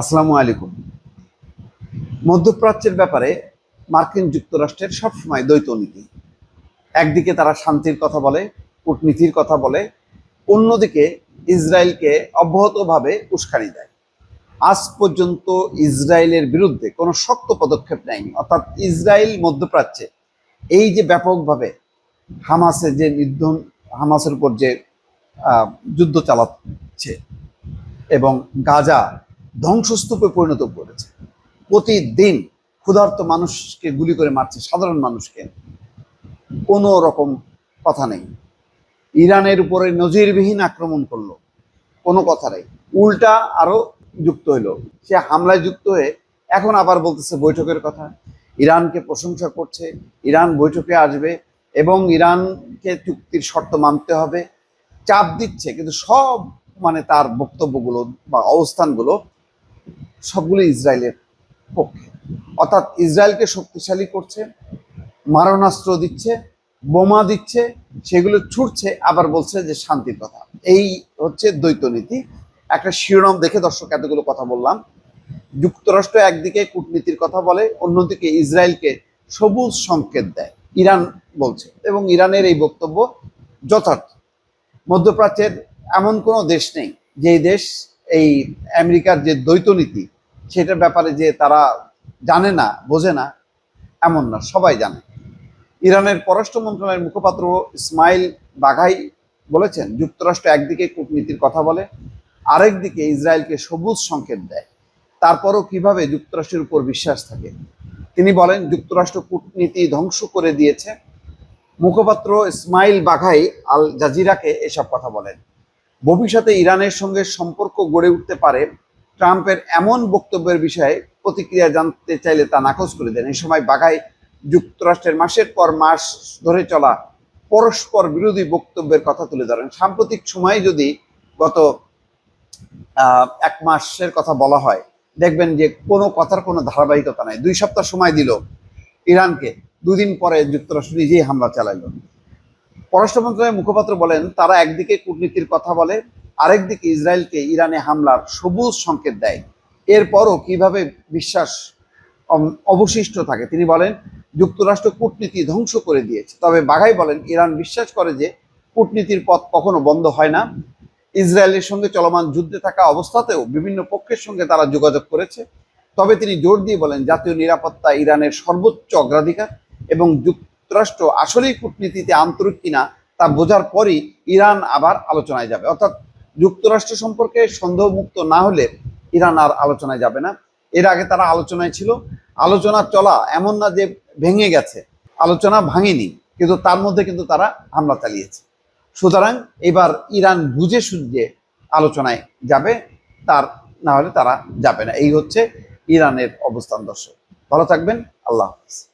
আসসালামু আলাইকুম। মধ্যপ্রাচ্যের ব্যাপারে মার্কিন যুক্তরাষ্ট্রের সবসময় দ্বৈত নীতি। একদিকে তারা শান্তির কথা বলে, কূটনীতির কথা বলে, অন্যদিকে ইসরায়েলকে অব্যাহতভাবে উস্কানি দেয়। আজ পর্যন্ত ইসরায়েলের বিরুদ্ধে কোনো শক্ত পদক্ষেপ নেয়নি। অর্থাৎ ইসরায়েল মধ্যপ্রাচ্যে এই যে ব্যাপকভাবে হামাসের যে হামাসের উপর যে যুদ্ধ চালাচ্ছে এবং গাজা ধ্বংসস্তূপে পরিণত করেছে, প্রতিদিন ক্ষুধার্ত মানুষকে গুলি করে মারছে, সাধারণ মানুষকে, কোনো রকম কথা নেই। ইরানের উপরে নজিরবিহীন আক্রমণ করলো, কোনো কথা নেই। উল্টা আরো যুক্ত হইলো, সে হামলায় যুক্ত হয়ে এখন আবার বলতেছে বৈঠকের কথা। ইরানকে প্রশংসা করছে, ইরান বৈঠকে আসবে এবং ইরানকে চুক্তির শর্ত মানতে হবে, চাপ দিচ্ছে। কিন্তু সব তার বক্তব্যগুলো বা অবস্থানগুলো সবগুলো ইসরায়েলের পক্ষে। অর্থাৎ ইসরায়েলকে শক্তিশালী করছে, মারণাস্ত্র দিচ্ছে, বোমা দিচ্ছে, সেগুলো ছুটছে, আবার বলছে যে শান্তির কথা। এই হচ্ছে দ্বৈত নীতি। একটা শিরোনাম দেখে দর্শক এতগুলো কথা বললাম। যুক্তরাষ্ট্র একদিকে কূটনীতির কথা বলে, অন্যদিকে ইসরায়েলকে সবুজ সংকেত দেয়, ইরান বলছে, এবং ইরানের এই বক্তব্য যথার্থ। মধ্যপ্রাচ্যের এমন কোনো দেশ নেই যেই দেশ এই আমেরিকার যে দ্বৈত নীতি সেটার ব্যাপারে যে তারা জানে না, বোঝে না, এমন না, সবাই জানে। ইরানের পররাষ্ট্র মন্ত্রণালয়ের মুখপাত্র ইসমাইল বাঘাই বলেছেন, যুক্তরাষ্ট্র একদিকে কূটনীতির কথা বলে, আরেক দিকে ইসরায়েলকে সবুজ সংকেত দেয়, তারপরও কিভাবে যুক্তরাষ্ট্রের উপর বিশ্বাস থাকে। তিনি বলেন, যুক্তরাষ্ট্র কূটনীতি ধ্বংস করে দিয়েছে। মুখপাত্র ইসমাইল বাঘাই আল জাজিরাকে এসব কথা বলেন। ভবিষ্যতে ইরানের সঙ্গে সম্পর্ক গড়ে উঠতে পারে, ট্রাম্পের এমন বক্তব্যের বিষয়ে প্রতিক্রিয়া জানতে চাইলে তা নাকচ করে দেন। এই সময় বাঘাই যুক্তরাষ্ট্রের মাসের পর মাস ধরে চলা পরস্পর বিরোধী বক্তব্যের কথা তুলে ধরেন। সাম্প্রতিক সময়ে যদি গত 1 মাসের কথা বলা হয়, দেখবেন যে কোনো কথার কোনো ধারাবাহিকতা নাই। 2 সপ্তাহ সময় দিল ইরানকে, 2 দিন পরে যুক্তরাষ্ট্র নিজেই হামলা চালাইল। পররাষ্ট্র মন্ত্রণালয়ের মুখপাত্র বলেন, তারা একদিকে কূটনীতির কথা বলে, আরেকদিকে ইসরায়েলকে ইরানে হামলার সবুজ সংকেত দেয়। এরপরও কিভাবে বিশ্বাস অবশিষ্ট থাকে। তিনি বলেন, যুক্তরাষ্ট্র কূটনীতি ধ্বংস করে দিয়েছে। তবে বাঘাই বলেন, ইরান বিশ্বাস করে যে কূটনীতির পথ কখনো বন্ধ হয় না। ইসরায়েলের সঙ্গে চলমান যুদ্ধে থাকা অবস্থাতেও বিভিন্ন পক্ষের সঙ্গে তারা যোগাযোগ করেছে। তবে তিনি জোর দিয়ে বলেন, জাতীয় নিরাপত্তা ইরানের সর্বোচ্চ অগ্রাধিকার এবং যুক্তরাষ্ট্র আসলেই কূটনীতিতে আন্তরিক কিনা তা বোঝার পরই ইরান আবার আলোচনায় যাবে। অর্থাৎ যুক্তরাষ্ট্র সম্পর্কে সন্দেহমুক্ত না হলে ইরান আর আলোচনায় যাবে না। এর আগে তারা আলোচনায় ছিল, আলোচনা চলা এমন না যে ভেঙে গেছে, আলোচনা ভাঙেনি, কিন্তু তার মধ্যে কিন্তু তারা হামলা চালিয়েছে। সুতরাং এবার ইরান বুঝে সুঝে আলোচনায় যাবে, তার না হলে তারা যাবে না। এই হচ্ছে ইরানের অবস্থান। দর্শক ভালো থাকবেন, আল্লাহ হাফেজ।